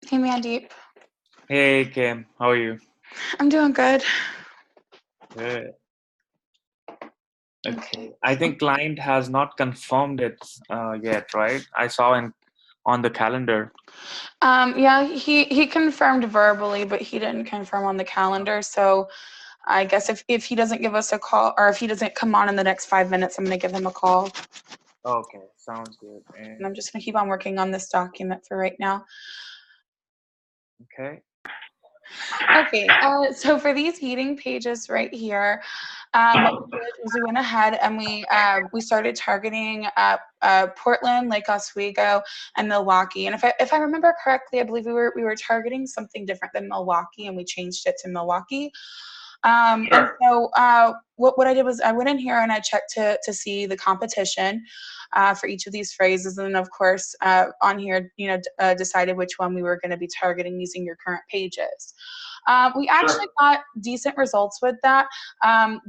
Hey, Mandeep. Hey Kim, how are you? I'm doing good. Good. Okay. Okay. I think client has not confirmed it yet, right? I saw on the calendar. Yeah, he confirmed verbally, but he didn't confirm on the calendar. So I guess if he doesn't give us a call, or if he doesn't come on in the next 5 minutes, I'm gonna give him a call, Okay, sounds good. and And I'm just gonna keep on working on this document for right now. okay. Okay. So for these heating pages right here, what we did was we went ahead and we started targeting Portland, Lake Oswego, and Milwaukee. And if I remember correctly, I believe we were targeting something different than Milwaukee, and we changed it to Milwaukee. And so what I did was I went in here and I checked to see the competition for each of these phrases, and then of course on here, decided which one we were going to be targeting using your current pages. We actually got decent results with that,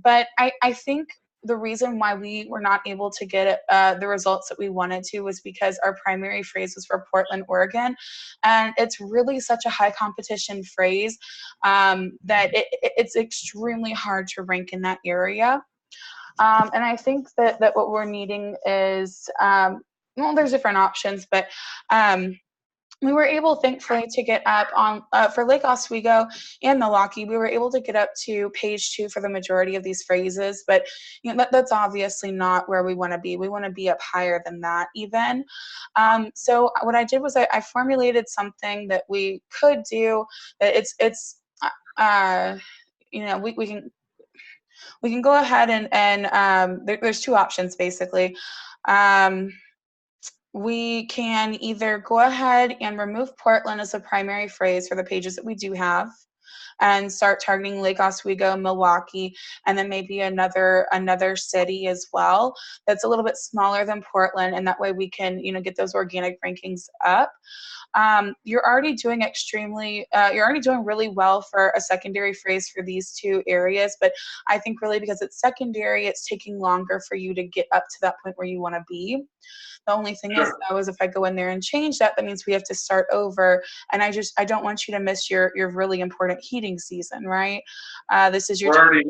but I think the reason why we were not able to get the results that we wanted to was because our primary phrase was for Portland, Oregon, and it's really such a high competition phrase that it's extremely hard to rank in that area. And I think that what we're needing is, well, there's different options, but we were able, thankfully, to get up on for Lake Oswego and Milwaukee. We were able to get up to page 2 for the majority of these phrases, but that's obviously not where we want to be. We want to be up higher than that, even. So what I did was I formulated something that we could do. That uh, we can go ahead and there's two options basically. Um, we can either go ahead and remove Portland as a primary phrase for the pages that we do have and start targeting Lake Oswego, Milwaukee, and then maybe another city as well that's a little bit smaller than Portland, and that way we can get those organic rankings up. You're already doing you're already doing really well for a secondary phrase for these two areas, but I think really because it's secondary, it's taking longer for you to get up to that point where you want to be. The only thing is, though, is if I go in there and change that, that means we have to start over. And I don't want you to miss your really important heating season, right? This is your time.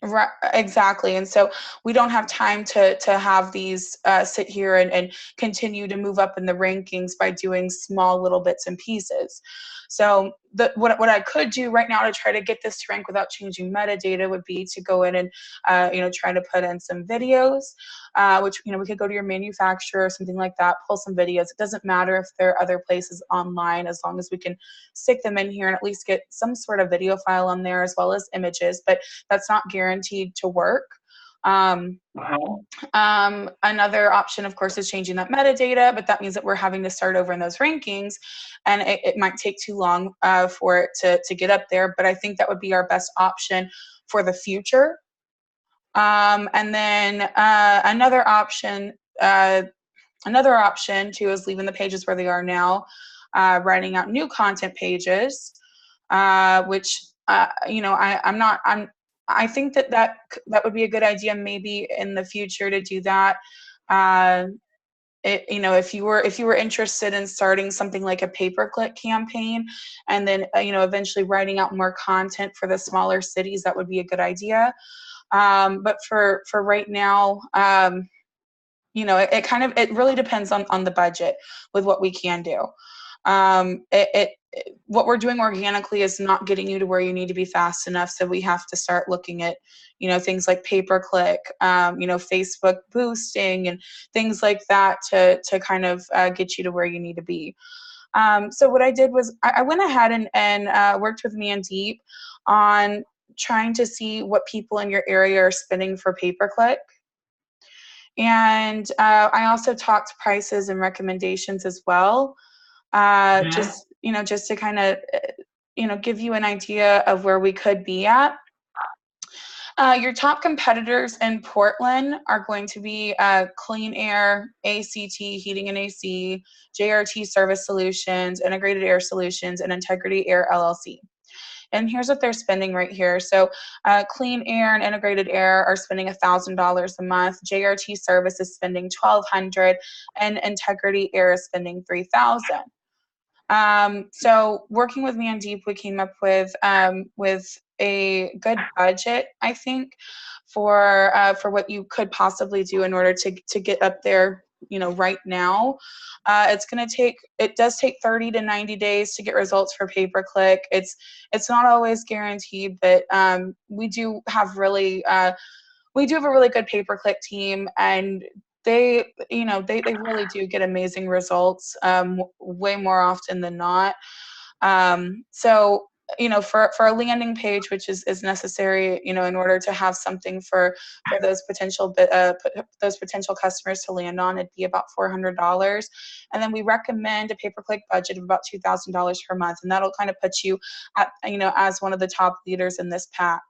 Right, exactly. And so we don't have time to have these sit here and continue to move up in the rankings by doing small little bits and pieces. So what I could do right now to try to get this to rank without changing metadata would be to go in and try to put in some videos, which we could go to your manufacturer or something like that, pull some videos. It doesn't matter if there are other places online, as long as we can stick them in here and at least get some sort of video file on there as well as images. But that's not guaranteed to work. Another option, of course, is changing that metadata, but that means that we're having to start over in those rankings, and it might take too long for it to get up there. But I think that would be our best option for the future. And then another option too is leaving the pages where they are now, writing out new content pages, which I think that would be a good idea maybe in the future to do that. If you were interested in starting something like a pay-per-click campaign, and then eventually writing out more content for the smaller cities, that would be a good idea. But for right now, it really depends on the budget with what we can do. What we're doing organically is not getting you to where you need to be fast enough, so we have to start looking at things like pay-per-click, Facebook boosting and things like that to kind of get you to where you need to be. So what I did was I went ahead and worked with Mandeep on trying to see what people in your area are spending for pay-per-click. And I also talked prices and recommendations as well, just to kind of give you an idea of where we could be at. Your top competitors in Portland are going to be Clean Air, ACT Heating and AC, JRT Service Solutions, Integrated Air Solutions, and Integrity Air LLC. And here's what they're spending right here. So Clean Air and Integrated Air are spending $1,000 a month. JRT Service is spending $1,200, and Integrity Air is spending $3,000. So working with Mandeep, we came up with a good budget, I think, for what you could possibly do in order to get up there. Right now, it does take 30 to 90 days to get results for pay-per-click. It's not always guaranteed, but we do have a really good pay-per-click team, and they really do get amazing results, way more often than not. So for a landing page, which is necessary, in order to have something for those potential customers to land on, it'd be about $400. And then we recommend a pay-per-click budget of about $2,000 per month, and that'll kind of put you at as one of the top leaders in this pack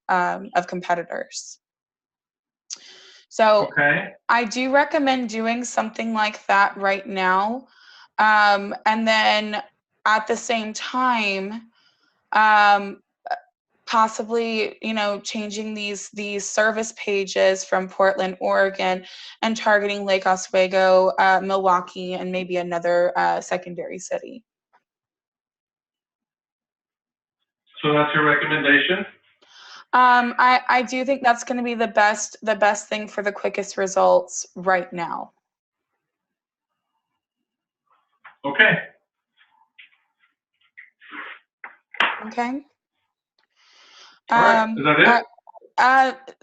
of competitors. So Okay. I do recommend doing something like that right now. And then at the same time, possibly, changing these service pages from Portland, Oregon, and targeting Lake Oswego, Milwaukee, and maybe another secondary city. So that's your recommendation? I do think that's going to be the best thing for the quickest results right now. Okay. Okay. All right. Is that it?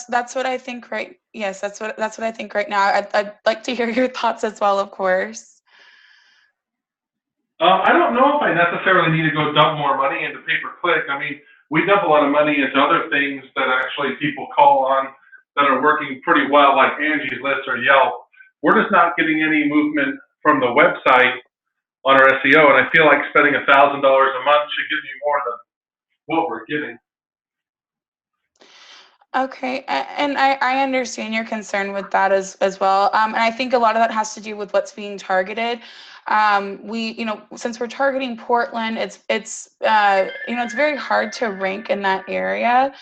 That's what I think. Right? Yes, that's what I think right now. I'd like to hear your thoughts as well, of course. I don't know if I necessarily need to go dump more money into pay-per-click. I mean, we dump a lot of money into other things that actually people call on that are working pretty well, like Angie's List or Yelp. We're just not getting any movement from the website on our SEO, and I feel like spending $1,000 a month should give me more than what we're getting. Okay, and I understand your concern with that as well. And I think a lot of that has to do with what's being targeted. Since we're targeting Portland, it's very hard to rank in that area.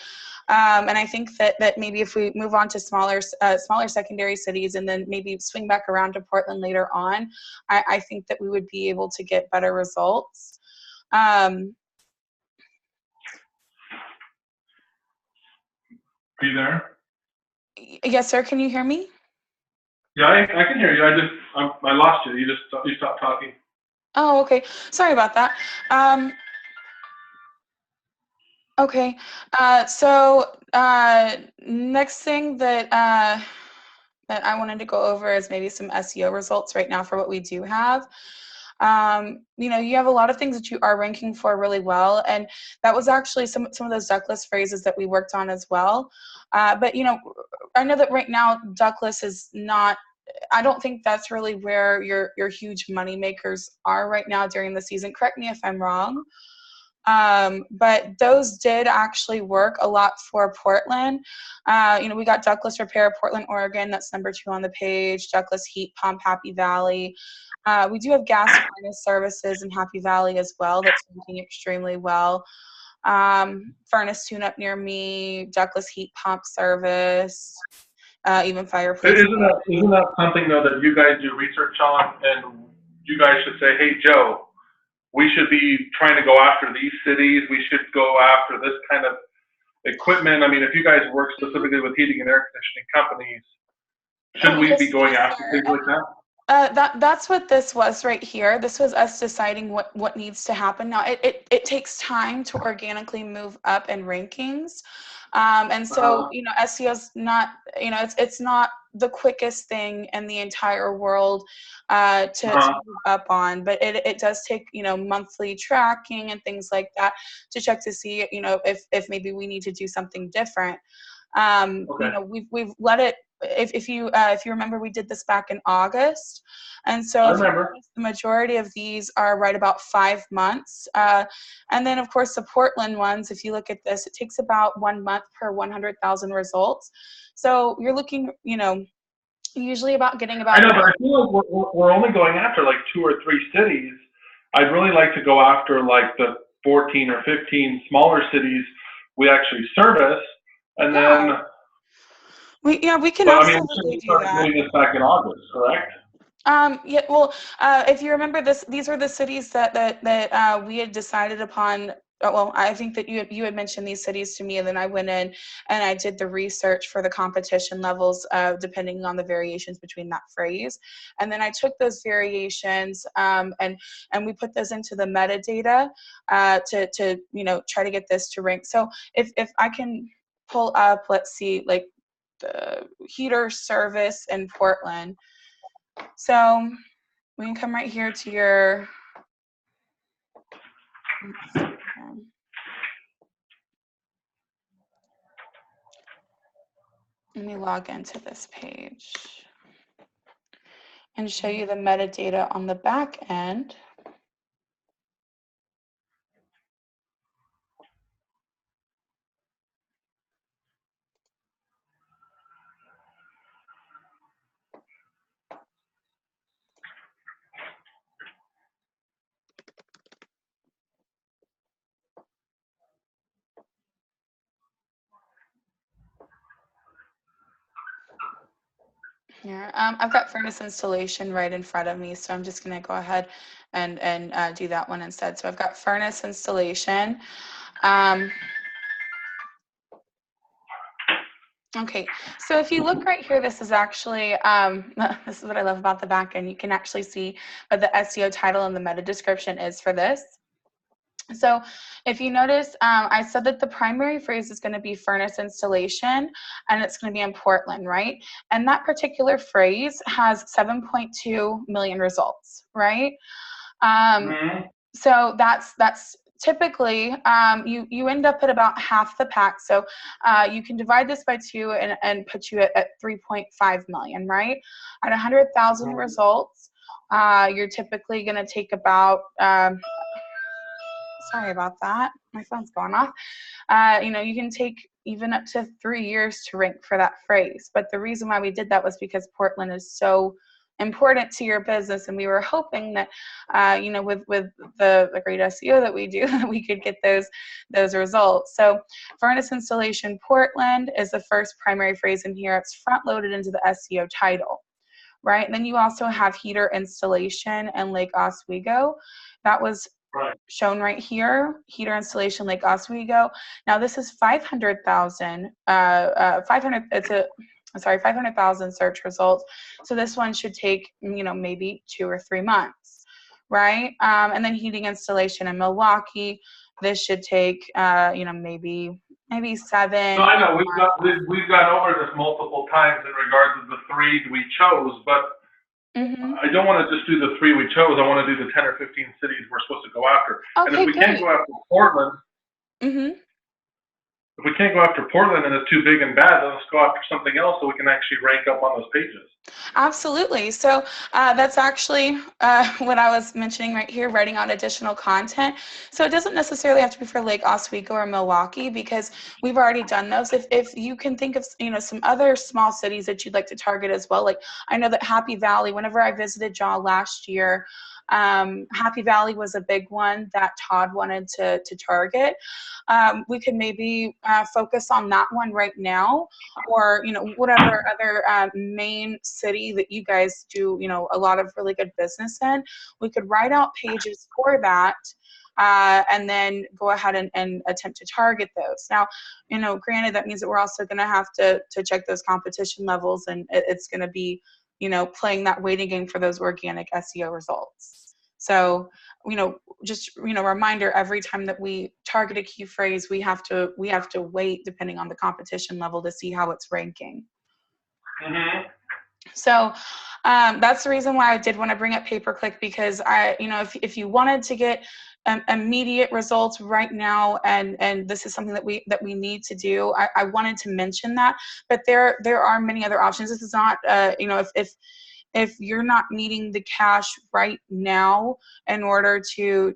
And I think that maybe if we move on to smaller secondary cities and then maybe swing back around to Portland later on, I think that we would be able to get better results. Are you there? Yes, sir. Can you hear me? Yeah, I can hear you. I lost you. You stopped talking. Oh, okay. Sorry about that. Okay. So next thing that I wanted to go over is maybe some SEO results right now for what we do have. You have a lot of things that you are ranking for really well, and that was actually some of those Douglas phrases that we worked on as well. But I know that right now Douglas is not. I don't think that's really where your huge money makers are right now during the season. Correct me if I'm wrong. But those did actually work a lot for Portland. We got Douglas Repair, Portland, Oregon. That's number 2 on the page. Douglas Heat Pump, Happy Valley. We do have gas furnace services in Happy Valley as well. That's working extremely well. Furnace tune-up near me, Douglas Heat Pump service, even fireplace. Isn't that something though that you guys do research on, and you guys should say, hey Joe, we should be trying to go after these cities. We should go after this kind of equipment. I mean, if you guys work specifically with heating and air conditioning companies, shouldn't we be going after things like that? That's what this was right here. This was us deciding what needs to happen. Now, it takes time to organically move up in rankings. And so, SEO's not, it's not the quickest thing in the entire world to move up on, but it does take, monthly tracking and things like that to check to see, if maybe we need to do something different. We've let it. If you remember, we did this back in August, and so the majority of these are right about 5 months. And then, of course, the Portland ones, if you look at this, it takes about 1 month per 100,000 results. So you're looking, usually about getting about. I know, but I feel like we're only going after like 2 or 3 cities. I'd really like to go after like the 14 or 15 smaller cities we actually service, and then. We can absolutely do that. Doing this back in August, correct? Yeah, well, if you remember this, these were the cities that we had decided upon. Well, I think that you had mentioned these cities to me, and then I went in and I did the research for the competition levels, depending on the variations between that phrase, and then I took those variations and we put those into the metadata to try to get this to rank. So if I can pull up, let's see, like the heater service in Portland. So we can come right here to your, let's see here. Let me log into this page and show you the metadata on the back end. Here, I've got furnace installation right in front of me, so I'm just going to go ahead and do that one instead. So I've got furnace installation. Okay, so if you look right here, this is actually, this is what I love about the back end. You can actually see what the SEO title and the meta description is for this. So if you notice, I said that the primary phrase is going to be furnace installation, and it's going to be in Portland, right? And that particular phrase has 7.2 million results, right? So that's typically, you end up at about half the pack. So you can divide this by 2 and put you at 3.5 million, right? At 100,000 results, you're typically going to take about, sorry about that, my phone's going off. You can take even up to 3 years to rank for that phrase. But the reason why we did that was because Portland is so important to your business, and we were hoping that with the great SEO that we do, that we could get those results. So furnace installation Portland is the first primary phrase in here. It's front loaded into the SEO title, right? And then you also have heater installation and Lake Oswego. That was shown right here, heater installation Lake Oswego. Now this is 500,000, 500,000 search results. So this one should take, maybe 2 or 3 months, right? And then heating installation in Milwaukee, this should take, maybe 7. No, I know we've gone over this multiple times in regards to the 3 we chose, but I don't want to just do the 3 we chose. I want to do the 10 or 15 cities we're supposed to go after. Okay, and if we can't go after Portland, if we can't go after Portland and it's too big and bad, then let's go after something else so we can actually rank up on those pages. Absolutely. So that's actually what I was mentioning right here, writing out additional content. So it doesn't necessarily have to be for Lake Oswego or Milwaukee, because we've already done those. If you can think of some other small cities that you'd like to target as well, like I know that Happy Valley, whenever I visited y'all last year, Happy Valley was a big one that Todd wanted to target. We could maybe focus on that one right now, or whatever other main city that you guys do a lot of really good business in. We could write out pages for that, and then go ahead and attempt to target those. Now, granted, that means that we're also going to have to check those competition levels, and it's going to be playing that waiting game for those organic SEO results. So, just reminder, every time that we target a key phrase, we have to wait depending on the competition level to see how it's ranking. So that's the reason why I did want to bring up pay-per-click, because if you wanted to get immediate results right now, and this is something that we need to do, I wanted to mention that. But there are many other options. This is not if you're not needing the cash right now in order to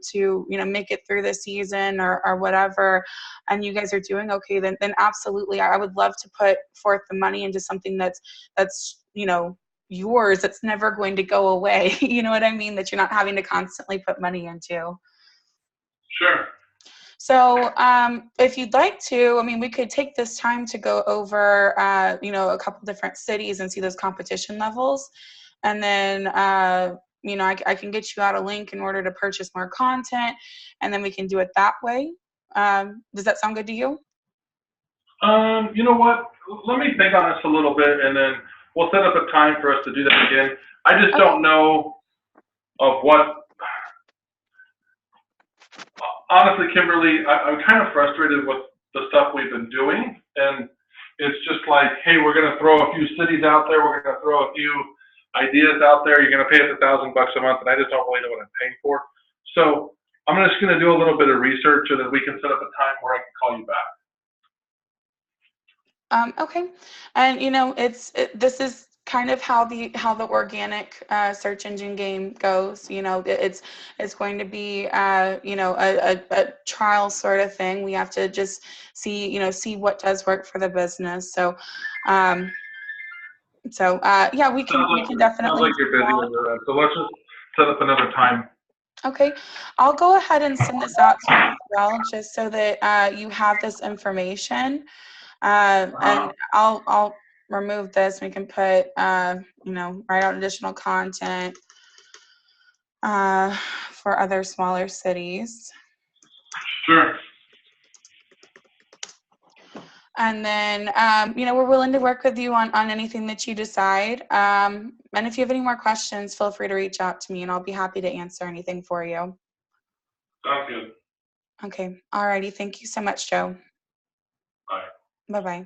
make it through the season or whatever, and you guys are doing okay, then absolutely, I would love to put forth the money into something that's yours, that's never going to go away. You know what I mean? That you're not having to constantly put money into. Sure. So if you'd like to, we could take this time to go over, a couple different cities and see those competition levels. and then you know, I can get you out a link in order to purchase more content, and then we can do it that way. Does that sound good to you? You know what? Let me think on this a little bit, and then we'll set up a time for us to do that again. I just don't know of what. Honestly, Kimberly, I'm kind of frustrated with the stuff we've been doing, and it's just like, hey, we're going to throw a few cities out there. We're going to throw a few ideas out there. You're going to pay us $1,000 a month, and I just don't really know what I'm paying for. So I'm just going to do a little bit of research, and then we can set up a time where I can call you back. Okay, and you know, this is kind of how the organic search engine game goes. You know, it's going to be you know, a trial sort of thing. We have to just see what does work for the business. So yeah, we can definitely. Sounds like you're busy with that. So let's just set up another time. Okay, I'll go ahead and send this out to you as well, just so that you have this information. And I'll remove this. We can put, you know, write out additional content for other smaller cities. Sure. And then, you know, we're willing to work with you on anything that you decide. And if you have any more questions, feel free to reach out to me, and I'll be happy to answer anything for you. Sounds good. Okay. Alrighty. Thank you so much, Joe. Bye. Bye-bye.